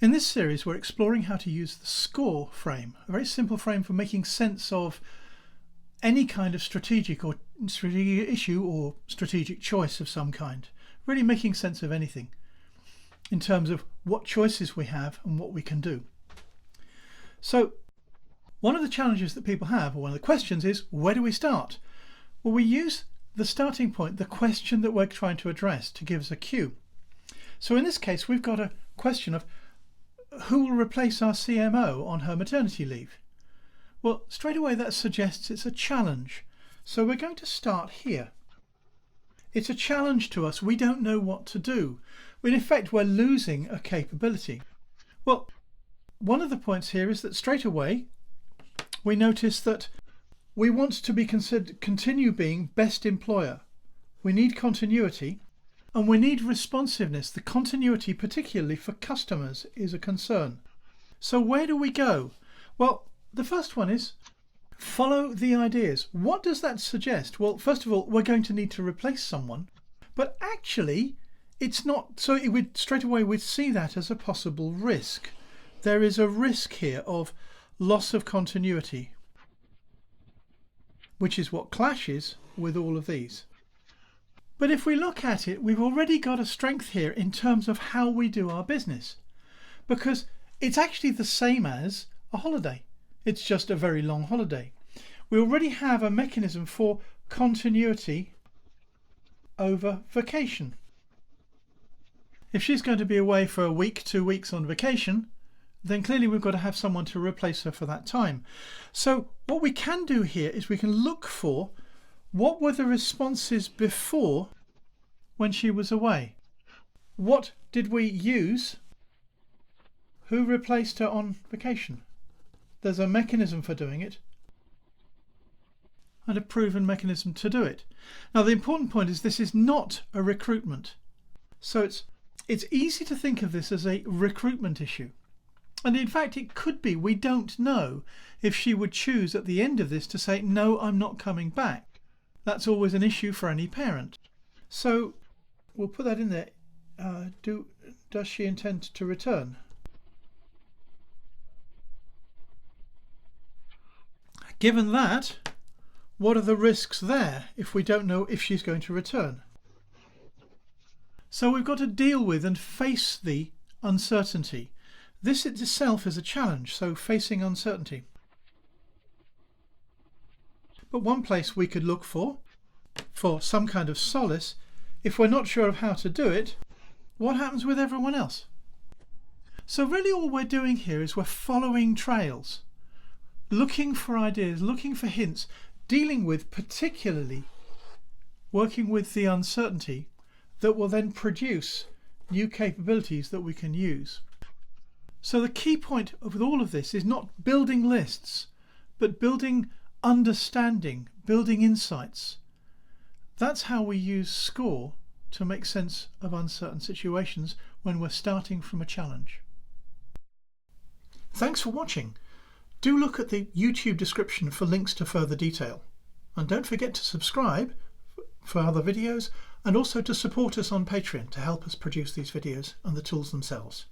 In this series, we're exploring how to use the SCORE frame, a very simple frame for making sense of any kind of strategic issue or strategic choice of some kind. Really making sense of anything in terms of what choices we have and what we can do. So one of the challenges that people have, or one of the questions, is where do we start? Well, we use the starting point, the question that we're trying to address, to give us a cue. So in this case, we've got a question of who will replace our CMO on her maternity leave? Well, straight away that suggests it's a challenge. So we're going to start here. It's a challenge to us. We don't know what to do. In effect, we're losing a capability. Well, one of the points here is that straight away we notice that we want to be continue being best employer. We need continuity. And we need responsiveness. The continuity, particularly for customers, is a concern. So where do we go? Well, the first one is follow the ideas. What does that suggest? Well, first of all, we're going to need to replace someone, but actually it's not. So it would straight away we'd see that as a possible risk. There is a risk here of loss of continuity, which is what clashes with all of these. But if we look at it, we've already got a strength here in terms of how we do our business, because it's actually the same as a holiday. It's just a very long holiday. We already have a mechanism for continuity over vacation. If she's going to be away for a week, 2 weeks on vacation, then clearly we've got to have someone to replace her for that time. So what we can do here is we can look for what were the responses before when she was away? What did we use? Who replaced her on vacation? There's a mechanism for doing it and a proven mechanism to do it. Now the important point is this is not a recruitment. So it's easy to think of this as a recruitment issue. And in fact it could be. We don't know if she would choose at the end of this to say, no, I'm not coming back. That's always an issue for any parent. So we'll put that in there. Does she intend to return? Given that, what are the risks there if we don't know if she's going to return? So we've got to deal with and face the uncertainty. This itself is a challenge, so facing uncertainty. But one place we could look for some kind of solace, if we're not sure of how to do it, what happens with everyone else? So really all we're doing here is we're following trails, looking for ideas, looking for hints, dealing with, particularly working with the uncertainty that will then produce new capabilities that we can use. So the key point with all of this is not building lists, but building understanding, building insights. That's how we use SCORE to make sense of uncertain situations when we're starting from a challenge. Thanks for watching. Do look at the YouTube description for links to further detail. And don't forget to subscribe for other videos and also to support us on Patreon to help us produce these videos and the tools themselves.